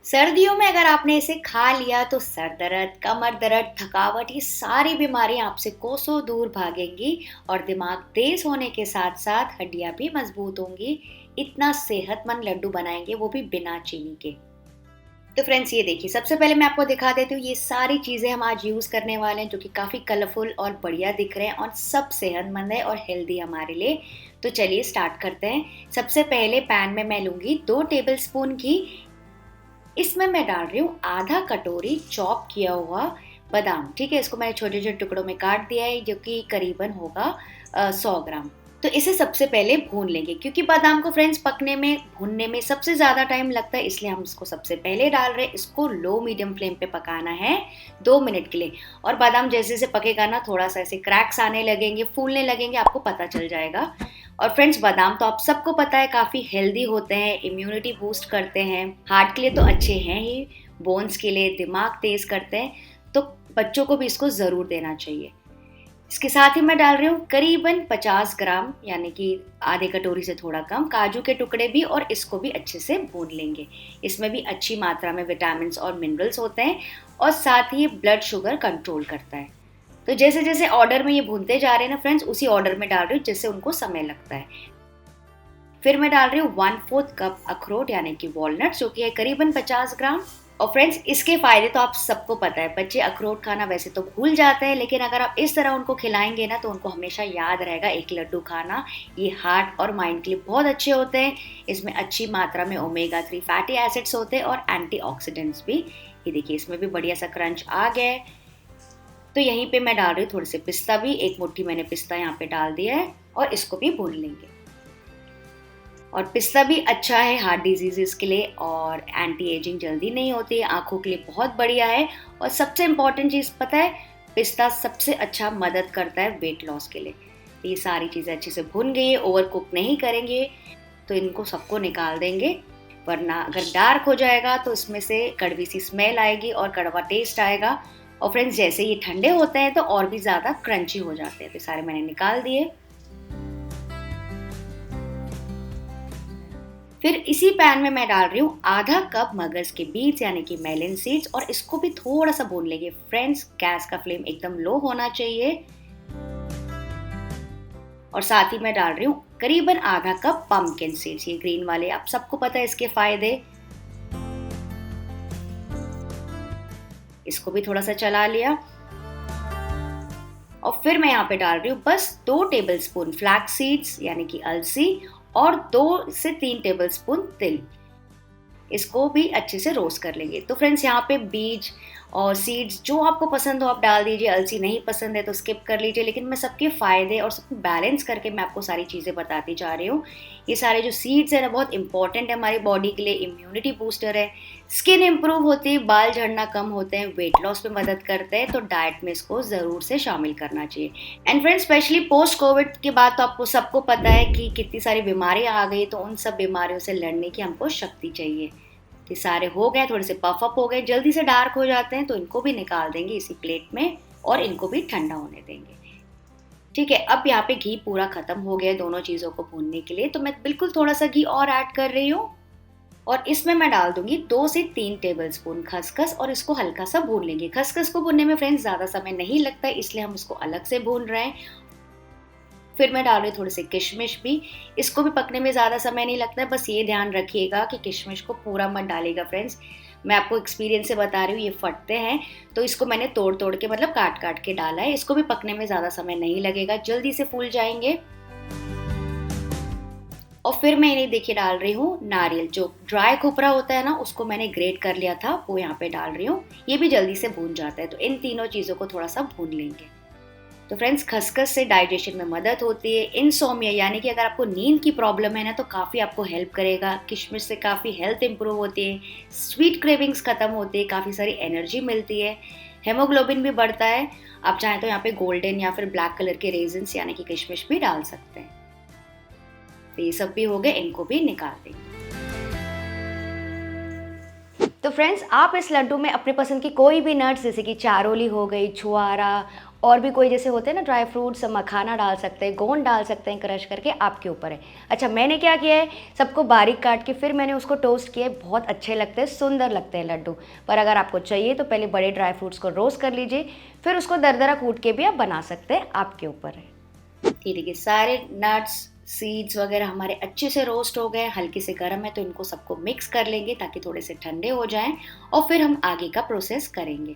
सर्दियों में अगर आपने इसे खा लिया तो सर दर्द, कमर दर्द, थकावट, ये सारी बीमारियां आपसे कोसों दूर भागेंगी और दिमाग तेज होने के साथ साथ हड्डियां भी मजबूत होंगी। इतना सेहतमंद लड्डू बनाएंगे, वो भी बिना चीनी के। तो फ्रेंड्स, ये देखिए, सबसे पहले मैं आपको दिखा देती हूँ, ये सारी चीज़ें हम आज यूज़ करने वाले हैं जो कि काफ़ी कलरफुल और बढ़िया दिख रहे हैं और सब सेहतमंद है और हेल्दी हमारे लिए। तो चलिए स्टार्ट करते हैं। सबसे पहले पैन में मैं लूँगी 2 टेबल स्पून घी। इसमें मैं डाल रही हूँ आधा कटोरी चॉप किया हुआ बादाम। ठीक है, इसको मैंने छोटे छोटे टुकड़ों में काट दिया है, जो कि करीबन होगा 100 ग्राम। तो इसे सबसे पहले भून लेंगे, क्योंकि बादाम को फ्रेंड्स पकने में, भूनने में सबसे ज़्यादा टाइम लगता है, इसलिए हम इसको सबसे पहले डाल रहे हैं। इसको लो मीडियम फ्लेम पे पकाना है 2 मिनट के लिए। और बादाम जैसे जैसे पकेगा ना, थोड़ा सा ऐसे क्रैक्स आने लगेंगे, फूलने लगेंगे, आपको पता चल जाएगा। और फ्रेंड्स, बादाम तो आप सबको पता है काफ़ी हेल्दी होते हैं, इम्यूनिटी बूस्ट करते हैं, हार्ट के लिए तो अच्छे हैं ही, बोन्स के लिए, दिमाग तेज करते हैं। तो बच्चों को भी इसको ज़रूर देना चाहिए। इसके साथ ही मैं डाल रही हूँ करीबन 50 ग्राम, यानी कि आधे कटोरी से थोड़ा कम, काजू के टुकड़े भी, और इसको भी अच्छे से भून लेंगे। इसमें भी अच्छी मात्रा में विटामिन और मिनरल्स होते हैं और साथ ही ब्लड शुगर कंट्रोल करता है। तो जैसे जैसे ऑर्डर में ये भूनते जा रहे हैं ना फ्रेंड्स, उसी ऑर्डर में डाल रही हूँ जैसे उनको समय लगता है। फिर मैं डाल रही हूँ 1/4 कप अखरोट, यानी कि वॉलनट, जो कि है करीबन 50 ग्राम। और फ्रेंड्स, इसके फायदे तो आप सबको पता है। बच्चे अखरोट खाना वैसे तो भूल जाते हैं, लेकिन अगर आप इस तरह उनको खिलाएंगे ना, तो उनको हमेशा याद रहेगा एक लड्डू खाना। ये हार्ट और माइंड के लिए बहुत अच्छे होते हैं। इसमें अच्छी मात्रा में ओमेगा 3 फैटी एसिड्स होते हैं और एंटीऑक्सीडेंट्स भी। ये देखिए, इसमें भी बढ़िया सा क्रंच आ गया है। तो यहीं पे मैं डाल रही हूँ थोड़े से पिस्ता भी, 1 मुट्ठी मैंने पिस्ता यहाँ पे डाल दिया है, और इसको भी भून लेंगे। और पिस्ता भी अच्छा है हार्ट डिजीजेस के लिए, और एंटी एजिंग जल्दी नहीं होती है, आंखों के लिए बहुत बढ़िया है। और सबसे इम्पॉर्टेंट चीज़ पता है, पिस्ता सबसे अच्छा मदद करता है वेट लॉस के लिए। तो ये सारी चीज़ें अच्छे से भून गई है, ओवर कुक नहीं करेंगे, तो इनको सबको निकाल देंगे, वरना अगर डार्क हो जाएगा तो इसमें से कड़वी सी स्मेल आएगी और कड़वा टेस्ट आएगा। और फ्रेंड्स, जैसे ये ठंडे होते हैं तो और भी ज़्यादा क्रंची हो जाते हैं। तो सारे मैंने निकाल दिए। फिर इसी पैन में मैं डाल रही हूँ आधा कप मगज के बीज, यानी कि मेलन सीड्स, और इसको भी थोड़ा सा भून लेंगे। फ्रेंड्स, गैस का फ्लेम एकदम लो होना चाहिए। और साथ ही मैं डाल रही हूँ करीबन आधा कप पम्पकिन सीड्स, ये ग्रीन वाले, आप सबको पता है इसके फायदे। इसको भी थोड़ा सा चला लिया। और फिर मैं यहाँ पे डाल रही हूँ बस 2 टेबल स्पून फ्लैक्स सीड्स, यानी कि अलसी, और 2 से 3 टेबल स्पून तिल। इसको भी अच्छे से रोस्ट कर लेंगे। तो फ्रेंड्स, यहाँ पे बीज और सीड्स जो आपको पसंद हो आप डाल दीजिए, अलसी नहीं पसंद है तो स्किप कर लीजिए, लेकिन मैं सबके फ़ायदे और सबको बैलेंस करके मैं आपको सारी चीज़ें बताती जा रही हूँ। ये सारे जो सीड्स है ना, बहुत इंपॉर्टेंट है हमारी बॉडी के लिए, इम्यूनिटी बूस्टर है, स्किन इंप्रूव होती है, बाल झड़ना कम होते हैं, वेट लॉस में मदद करते हैं। तो डाइट में इसको ज़रूर से शामिल करना चाहिए। And friends, specially post Covid के बाद तो आपको सबको पता है कि कितनी सारी बीमारियाँ आ गई, तो उन सब बीमारियों से लड़ने की हमको शक्ति चाहिए। ये सारे हो गए, थोड़े से पफ अप हो गए, जल्दी से डार्क हो जाते हैं, तो इनको भी निकाल देंगे इसी प्लेट में और इनको भी ठंडा होने देंगे। ठीक है, अब यहाँ पे घी पूरा खत्म हो गया दोनों चीज़ों को भूनने के लिए, तो मैं बिल्कुल थोड़ा सा घी और ऐड कर रही हूँ। और इसमें मैं डाल दूंगी 2 से 3 टेबल स्पून खसखस, और इसको हल्का सा भून लेंगे। खसखस को भूनने में फ्रेंड्स ज़्यादा समय नहीं लगता, इसलिए हम उसको अलग से भून रहे हैं। फिर मैं डाल रही हूँ थोड़े से किशमिश भी। इसको भी पकने में ज़्यादा समय नहीं लगता है, बस ये ध्यान रखिएगा कि किशमिश को पूरा मत डालिएगा फ्रेंड्स। मैं आपको एक्सपीरियंस से बता रही हूँ, ये फटते हैं, तो इसको मैंने तोड़ तोड़ के, मतलब काट काट के डाला है। इसको भी पकने में ज़्यादा समय नहीं लगेगा, जल्दी से फूल जाएंगे। और फिर मैं इन्हें देखिए डाल रही हूँ नारियल, जो ड्राई खोपरा होता है ना, उसको मैंने ग्रेट कर लिया था, वो यहाँ पे डाल रही हूँ। ये भी जल्दी से भून जाता है, तो इन तीनों चीज़ों को थोड़ा सा भून लेंगे। तो फ्रेंड्स, खसखस से डाइजेशन में मदद होती है। इनसोम्निया, यानी कि अगर आपको नींद की प्रॉब्लम है ना, तो काफ़ी आपको हेल्प करेगा। किशमिश से काफ़ी हेल्थ इंप्रूव होती है, स्वीट क्रेविंग्स खत्म होती है, काफ़ी सारी एनर्जी मिलती है, हेमोग्लोबिन भी बढ़ता है। आप चाहें तो यहाँ पे गोल्डन या फिर ब्लैक कलर के रेजिन्स, यानी कि किशमिश भी डाल सकते हैं। तो ये सब भी हो गए, इनको भी निकाल देंगे। तो फ्रेंड्स, आप इस लड्डू में अपने पसंद की कोई भी नट्स जैसे कि चारोली हो गई, छुआरा और भी कोई जैसे होते हैं ना ड्राई फ्रूट्स, मखाना डाल सकते हैं, गोंद डाल सकते हैं क्रश करके, आपके ऊपर है। अच्छा, मैंने क्या किया है, सबको बारीक काट के फिर मैंने उसको टोस्ट किया है। बहुत अच्छे लगते हैं, सुंदर लगते हैं लड्डू। पर अगर आपको चाहिए तो पहले बड़े ड्राई फ्रूट्स को रोस्ट कर लीजिए, फिर उसको दरदरा कूट के भी आप बना सकते हैं, आपके ऊपर है। ये देखिए सारे नट्स सीड्स वगैरह हमारे अच्छे से रोस्ट हो गए, हल्के से गर्म है, तो इनको सबको मिक्स कर लेंगे ताकि थोड़े से ठंडे हो जाएं और फिर हम आगे का प्रोसेस करेंगे।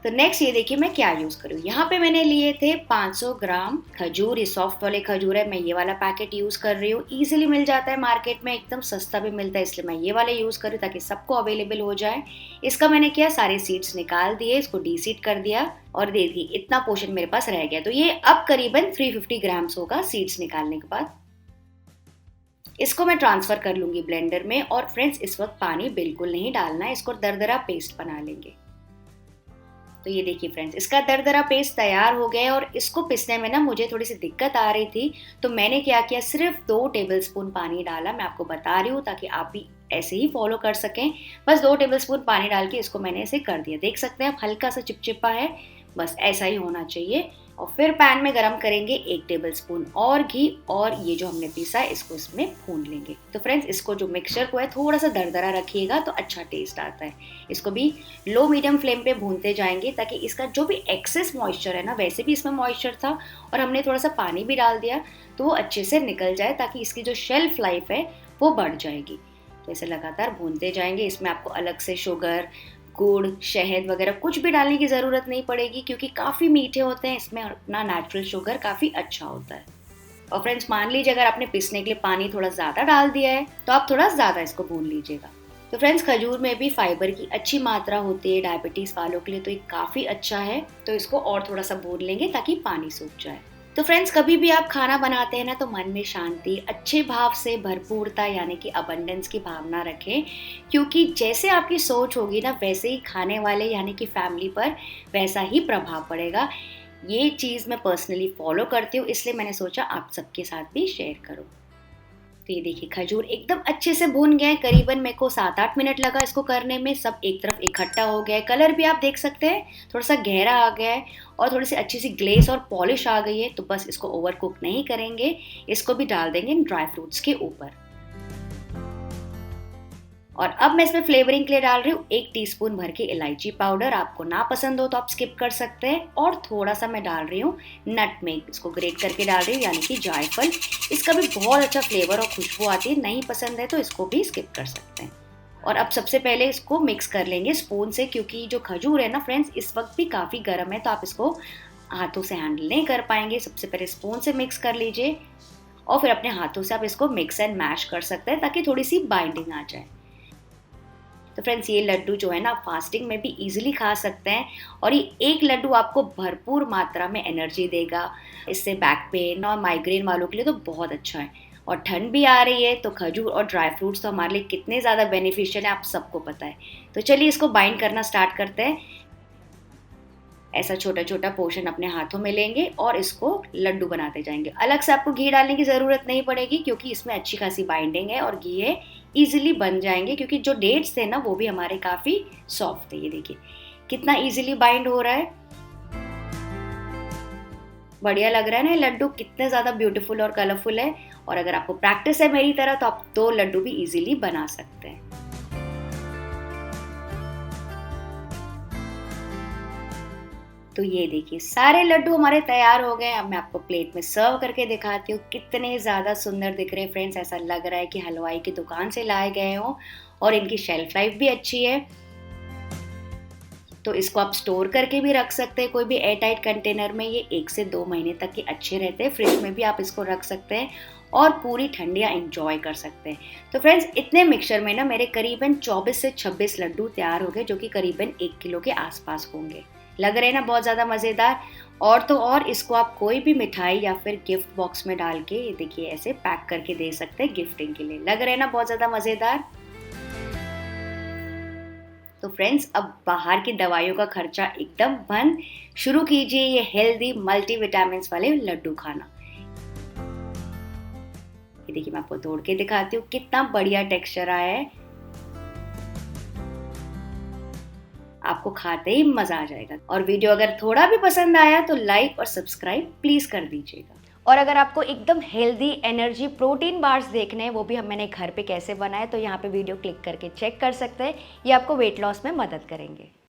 तो नेक्स्ट ये देखिए मैं क्या यूज करूँ। यहाँ पे मैंने लिए थे 500 ग्राम खजूर, ये सॉफ्ट वाले खजूर है। मैं ये वाला पैकेट यूज कर रही हूँ, इजीली मिल जाता है मार्केट में, एकदम सस्ता भी मिलता है, इसलिए मैं ये वाला यूज कर रही हूँ ताकि सबको अवेलेबल हो जाए। इसका मैंने किया, सारे सीड्स निकाल दिए, इसको डीसीड कर दिया और दे दी, इतना पोर्शन मेरे पास रह गया। तो ये अब करीबन 350 ग्राम्स होगा सीड्स निकालने के बाद। इसको मैं ट्रांसफर कर लूंगी ब्लेंडर में। और फ्रेंड्स, इस वक्त पानी बिल्कुल नहीं डालना है, इसको दरदरा पेस्ट बना लेंगे। तो ये देखिए फ्रेंड्स, इसका दरदरा पेस्ट तैयार हो गया है और इसको पिसने में ना मुझे थोड़ी सी दिक्कत आ रही थी, तो मैंने क्या किया, सिर्फ 2 टेबलस्पून पानी डाला। मैं आपको बता रही हूँ ताकि आप भी ऐसे ही फॉलो कर सकें। बस 2 टेबलस्पून पानी डाल के इसको मैंने ऐसे कर दिया। देख सकते हैं आप, हल्का सा चिपचिपा है, बस ऐसा ही होना चाहिए। और फिर पैन में गरम करेंगे 1 टेबलस्पून और घी, और ये जो हमने पीसा है इसको इसमें भून लेंगे। तो फ्रेंड्स, इसको जो मिक्सचर को है थोड़ा सा दरदरा रखिएगा तो अच्छा टेस्ट आता है। इसको भी लो मीडियम फ्लेम पे भूनते जाएंगे ताकि इसका जो भी एक्सेस मॉइस्चर है ना, वैसे भी इसमें मॉइस्चर था और हमने थोड़ा सा पानी भी डाल दिया, तो वो अच्छे से निकल जाए ताकि इसकी जो शेल्फ लाइफ है वो बढ़ जाएगी। तो ऐसे लगातार भूनते जाएंगे। इसमें आपको अलग से शुगर, गुड़, शहद वगैरह कुछ भी डालने की ज़रूरत नहीं पड़ेगी क्योंकि काफ़ी मीठे होते हैं, इसमें अपना नेचुरल शुगर काफ़ी अच्छा होता है। और फ्रेंड्स, मान लीजिए अगर आपने पीसने के लिए पानी थोड़ा ज़्यादा डाल दिया है तो आप थोड़ा ज़्यादा इसको भून लीजिएगा। तो फ्रेंड्स, खजूर में भी फाइबर की अच्छी मात्रा होती है, डायबिटीज़ वालों के लिए तो ये काफ़ी अच्छा है। तो इसको और थोड़ा सा भून लेंगे ताकि पानी सूख जाए। तो फ्रेंड्स, कभी भी आप खाना बनाते हैं ना तो मन में शांति, अच्छे भाव से भरपूरता यानी कि अबंडेंस की भावना रखें, क्योंकि जैसे आपकी सोच होगी ना वैसे ही खाने वाले यानी कि फैमिली पर वैसा ही प्रभाव पड़ेगा। ये चीज़ मैं पर्सनली फॉलो करती हूँ, इसलिए मैंने सोचा आप सबके साथ भी शेयर करूँ। तो ये देखिए खजूर एकदम अच्छे से भून गए, करीबन मेरे को 7-8 मिनट लगा इसको करने में। सब एक तरफ इकट्ठा हो गया है, कलर भी आप देख सकते हैं थोड़ा सा गहरा आ गया है और थोड़ी सी अच्छी सी ग्लेस और पॉलिश आ गई है। तो बस इसको ओवर कुक नहीं करेंगे, इसको भी डाल देंगे ड्राई फ्रूट्स के ऊपर। और अब मैं इसमें फ्लेवरिंग के लिए डाल रही हूँ 1 टीस्पून भर के इलायची पाउडर। आपको ना पसंद हो तो आप स्किप कर सकते हैं। और थोड़ा सा मैं डाल रही हूँ नटमेग, इसको ग्रेट करके डाल रही हूँ यानी कि जायफल। इसका भी बहुत अच्छा फ्लेवर और खुशबू आती है। नहीं पसंद है तो इसको भी स्किप कर सकते हैं। और अब सबसे पहले इसको मिक्स कर लेंगे स्पून से, क्योंकि जो खजूर है ना फ्रेंड्स इस वक्त भी काफ़ी गर्म है, तो आप इसको हाथों से हैंडल नहीं कर पाएंगे। सबसे पहले स्पून से मिक्स कर लीजिए और फिर अपने हाथों से आप इसको मिक्स एंड मैश कर सकते हैं ताकि थोड़ी सी बाइंडिंग आ जाए। तो फ्रेंड्स, ये लड्डू जो है ना फास्टिंग में भी इजीली खा सकते हैं और ये एक लड्डू आपको भरपूर मात्रा में एनर्जी देगा। इससे बैक पेन और माइग्रेन वालों के लिए तो बहुत अच्छा है। और ठंड भी आ रही है तो खजूर और ड्राई फ्रूट्स तो हमारे लिए कितने ज़्यादा बेनिफिशियल है आप सबको पता है। तो चलिए इसको बाइंड करना स्टार्ट करते हैं। ऐसा छोटा छोटा पोर्शन अपने हाथों में लेंगे और इसको लड्डू बनाते जाएंगे। अलग से आपको घी डालने की ज़रूरत नहीं पड़ेगी क्योंकि इसमें अच्छी खासी बाइंडिंग है और घी है, ईजिली बन जाएंगे क्योंकि जो डेट्स थे ना वो भी हमारे काफ़ी सॉफ्ट थे। ये देखिए कितना ईजिली बाइंड हो रहा है, बढ़िया लग रहा है ना। लड्डू कितने ज़्यादा ब्यूटीफुल और कलरफुल है। और अगर आपको प्रैक्टिस है मेरी तरह तो आप 2 लड्डू भी ईजिली बना सकते हैं। तो ये देखिए सारे लड्डू हमारे तैयार हो गए। अब मैं आपको प्लेट में सर्व करके दिखाती हूँ। कितने ज़्यादा सुंदर दिख रहे हैं फ्रेंड्स, ऐसा लग रहा है कि हलवाई की दुकान से लाए गए हों। और इनकी शेल्फ लाइफ भी अच्छी है, तो इसको आप स्टोर करके भी रख सकते हैं कोई भी एयर टाइट कंटेनर में। ये 1 से 2 महीने तक के अच्छे रहते हैं। फ्रिज में भी आप इसको रख सकते हैं और पूरी ठंडियाँ एंजॉय कर सकते हैं। तो फ्रेंड्स, इतने मिक्सचर में ना मेरे करीबन 24 से 26 लड्डू तैयार हो गए, जो कि करीबन 1 किलो के आसपास होंगे। लग रहे हैं ना बहुत ज़्यादा मज़ेदार। और तो और इसको आप कोई भी मिठाई या फिर गिफ्ट बॉक्स में डाल के, ये देखिए ऐसे पैक करके दे सकते हैं गिफ्टिंग के लिए। लग रहे हैं ना बहुत ज़्यादा मज़ेदार। तो फ्रेंड्स, अब बाहर की दवाइयों का खर्चा एकदम बंद, शुरू कीजिए ये हेल्दी मल्टीविटामिन्स वाले लड्डू खाना। ये देखिए मैं आपको तोड़ के दिखाती हूँ कितना बढ़िया टेक्सचर आया है। आपको खाते ही मजा आ जाएगा। और वीडियो अगर थोड़ा भी पसंद आया तो लाइक और सब्सक्राइब प्लीज कर दीजिएगा। और अगर आपको एकदम हेल्दी एनर्जी प्रोटीन बार्स देखने हैं, वो भी मैंने घर पे कैसे बनाए, तो यहाँ पे वीडियो क्लिक करके चेक कर सकते हैं। ये आपको वेट लॉस में मदद करेंगे।